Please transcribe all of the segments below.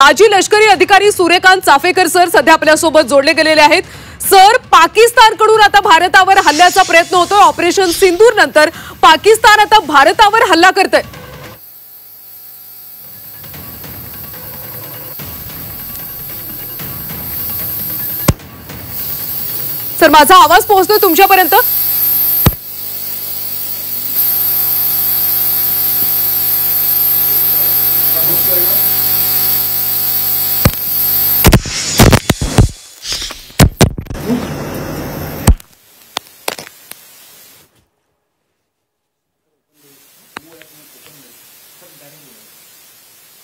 माजी लष्करी अधिकारी सूर्यकांत चाफेकर सर सध्या आपल्यासोबत जोडले गेलेले आहेत। सर, पाकिस्तानकडून आता भारतावर हल्ल्याचा प्रयत्न होतोय। ऑपरेशन सिंदूर नंतर पाकिस्तान आता भारतावर हल्ला करतोय। सर, माझा आवाज पोहोचतोय तुमच्यापर्यंत?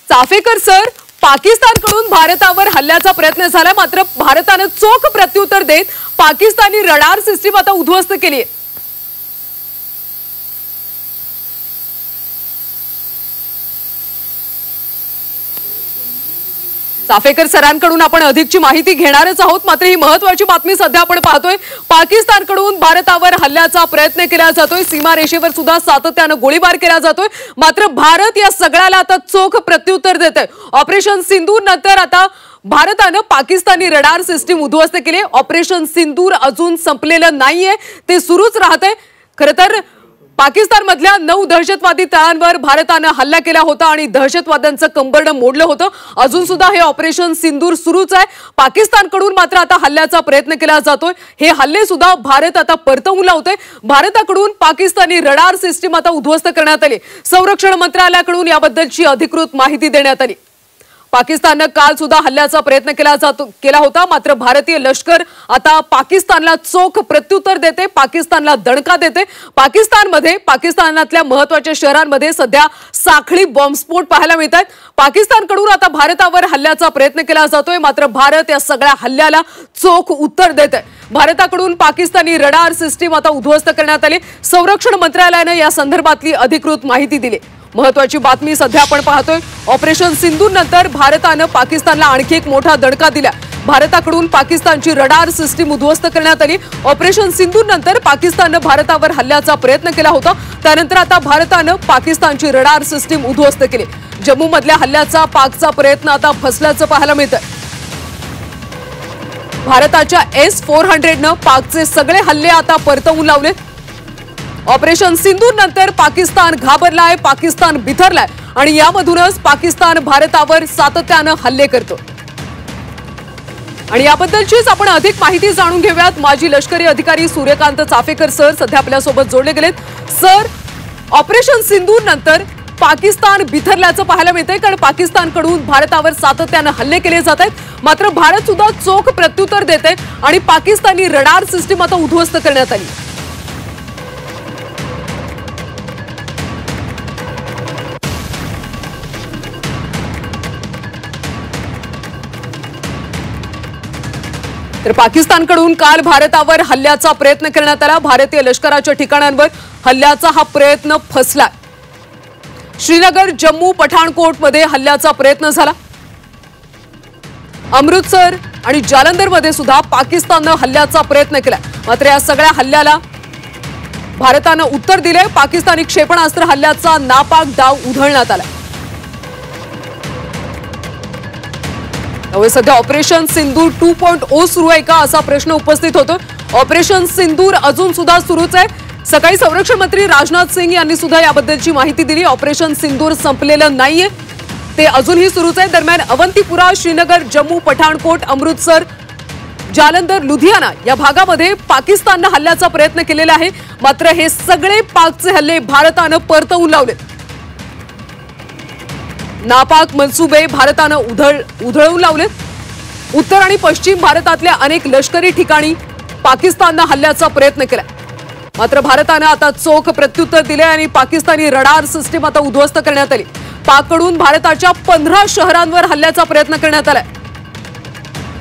चाफेकर सर, पाकिस्तानकडून भारतावर हल्ल्याचा प्रयत्न झाला, मात्र भारताने चोख प्रत्युत्तर देत पाकिस्तानी रडार सिस्टीम आता उद्ध्वस्त केली आहे। चाफेकर सरांकडून आपण अधिकची माहिती घेणारच आहोत, मात्र ही महत्त्वाची बातमी सध्या आपण पाहतोय। पाकिस्तानकडून भारतावर हल्ल्याचा प्रयत्न केला जातोय। सीमारेषेवर सुद्धा सातत्याने गोळीबार केला जातोय, मात्र भारत या सगळ्याला आता चोख प्रत्युत्तर देत आहे। ऑपरेशन सिंदूर नंतर आता भारताने पाकिस्तानी रडार सिस्टीम उद्ध्वस्त केली। ऑपरेशन सिंदूर अजून संपलेलं नाहीये, ते सुरूच राहतंय। खरं तर पाकिस्तानमधल्या 9 दहशतवादी तळांवर भारताने हल्ला केला होता आणि दहशतवाद्यांचं कंबरडं मोडलं होतं। अजून सुद्धा हे ऑपरेशन सिंदूर सुरूच आहे। पाकिस्तानकडून मात्र आता हल्ल्याचा प्रयत्न केला जातोय। हे हल्ले सुद्धा भारत आता परतवून लावतोय। भारताकडून पाकिस्तानी रडार सिस्टीम आता उद्ध्वस्त करण्यात आली। संरक्षण मंत्रालयाकडून याबद्दलची अधिकृत माहिती देण्यात आली। पाकिस्तानने काल सुद्धा हल्ल्याचा प्रयत्न केला होता, मात्र भारतीय लष्कर आता पाकिस्तानला चोख प्रत्युत्तर देते, पाकिस्तानला दणका देते। पाकिस्तानातल्या महत्त्वाच्या शहरांमध्ये सध्या साखळी बॉम्बस्फोट पाहायला मिळतात। पाकिस्तानकडून आता भारतावर हल्ल्याचा प्रयत्न केला जातोय, मात्र भारत या सगळ्या हल्ल्याला चोख उत्तर देते। भारताकडून पाकिस्तानी रडार सिस्टीम आता उद्ध्वस्त करण्यात आली। संरक्षण मंत्रालयाने या संदर्भातली अधिकृत माहिती दिली। महत्त्वाची बातमी सध्या आपण पाहतोय। ऑपरेशन सिंदूर नंतर भारताने पाकिस्तानला आणखी एक मोठा दणका दिला। भारताकडून पाकिस्तानची रडार सिस्टीम उद्ध्वस्त करण्यात आली। ऑपरेशन सिंदूर नंतर पाकिस्तानने भारतावर हल्ल्याचा प्रयत्न केला होता, त्यानंतर आता भारताने पाकिस्तानची रडार सिस्टीम उद्ध्वस्त केली। जम्मू मधल्या हल्ल्याचा पाकचा प्रयत्न आता फसल्याचं पाहायला मिळतंय। भारताच्या S-400 ने पाकचे सगळे हल्ले आता परतवून लावले। ऑपरेशन सिंदूर नंतर पाकिस्तान घाबरलाय, पाकिस्तान बिथरलाय आणि यामधूनच पाकिस्तान भारतावर सातत्याने हल्ले करतो। आणि याबद्दलचीच आपण अधिक माहिती जाणून घेऊयात। माजी लष्करी अधिकारी सूर्यकांत चाफेकर सर सध्या आपल्यासोबत जोडले गेलेत। सर, ऑपरेशन सिंदूर नंतर पाकिस्तान बिथरल्याचं पाहायला मिळतंय, कारण पाकिस्तानकडून भारतावर सातत्याने हल्ले केले जात आहेत, मात्र भारत सुद्धा चोख प्रत्युत्तर देते आणि पाकिस्तानी रडार सिस्टीम आता उद्ध्वस्त करण्यात आली। तर पाकिस्तानकडून काल भारतावर हल्ल्याचा प्रयत्न करण्यात आला। भारतीय लष्कराच्या ठिकाणांवर हल्ल्याचा हा प्रयत्न फसला। श्रीनगर, जम्मू, पठाणकोट मध्ये हल्ल्याचा प्रयत्न झाला। अमृतसर आणि जालंधर मध्ये सुद्धा पाकिस्तानने हल्ल्याचा प्रयत्न केला, मात्र या सगळ्या हल्ल्याला भारताने उत्तर दिले। पाकिस्तानी क्षेपणास्त्र हल्ल्याचा नापाक डाव उधळण्यात आला। सध्या ऑपरेशन सिंदूर 2.0 सुरू आहे का असा प्रश्न उपस्थित होतो। ऑपरेशन सिंदूर अजून सुद्धा सुरूच आहे। सकाळी संरक्षण मंत्री राजनाथ सिंह यांनी सुद्धा याबद्दलची माहिती दिली। ऑपरेशन सिंदूर संपलेलं नाहीये, ते अजूनही सुरूच आहे। दरम्यान अवंतीपुरा, श्रीनगर, जम्मू, पठाणकोट, अमृतसर, जालंधर, लुधियाना या भागामध्ये पाकिस्तानने हल्ल्याचा प्रयत्न केलेला आहे, मात्र हे सगळे पाकचे हल्ले भारताने परतवून लावले। नापाक मनसुबे भारताने उधळवून लावलेत। उत्तर आणि पश्चिम भारतातल्या अनेक लष्करी ठिकाणी पाकिस्तानने हल्ल्याचा प्रयत्न केला, मात्र भारताने आता चोख प्रत्युत्तर दिले आणि पाकिस्तानी रडार सिस्टीम आता उद्ध्वस्त करण्यात आली। पाककडून भारताच्या 15 शहरांवर हल्ल्याचा प्रयत्न करण्यात आलाय,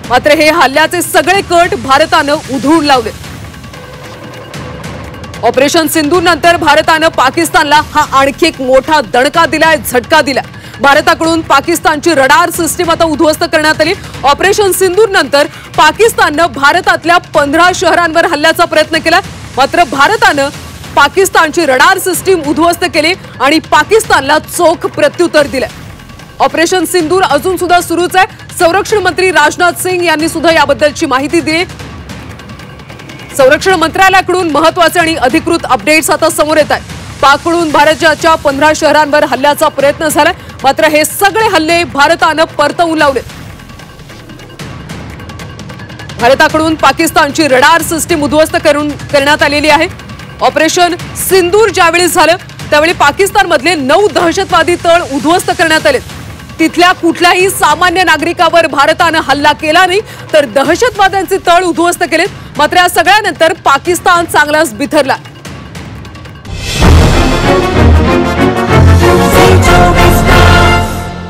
मात्र हे हल्ल्याचे सगळे कट भारताने उधळून लावले। ऑपरेशन सिंदूर नंतर भारताने पाकिस्तानला हा आणखी एक मोठा दणका दिलाय, झटका दिलाय। भारताकडून पाकिस्तानची रडार सिस्टीम आता उद्ध्वस्त करण्यात आली। ऑपरेशन सिंदूर नंतर पाकिस्तानने भारतातल्या 15 शहरांवर हल्ल्याचा प्रयत्न केला, मात्र भारताने पाकिस्तानची रडार सिस्टीम उद्ध्वस्त केली आणि पाकिस्तानला चोख प्रत्युत्तर दिले। ऑपरेशन सिंदूर अजून सुद्धा सुरूच आहे. संरक्षण मंत्री राजनाथ सिंह यांनी सुद्धा याबद्दलची माहिती दिली. संरक्षण मंत्रालयाकडून महत्त्वाचे आणि अधिकृत अपडेट्स आता समोर येत आहेत. पाककडून भारताच्या 15 शहरांवर हल्ल्याचा प्रयत्न झाला, मात्र हे सगळे हल्ले भारतानं परतवून लावले. भारताकडून पाकिस्तानची रडार सिस्टीम उद्ध्वस्त करण्यात आलेली आहे. ऑपरेशन सिंदूर ज्यावेळी झालं त्यावेळी पाकिस्तानमधले 9 दहशतवादी तळ उद्ध्वस्त करण्यात आले. तिथल्या कुठल्याही सामान्य नागरिकावर भारतानं हल्ला केला नाही, तर दहशतवाद्यांचे तळ उद्ध्वस्त केलेत. मात्र या सगळ्यानंतर पाकिस्तान चांगलाच बिथरला.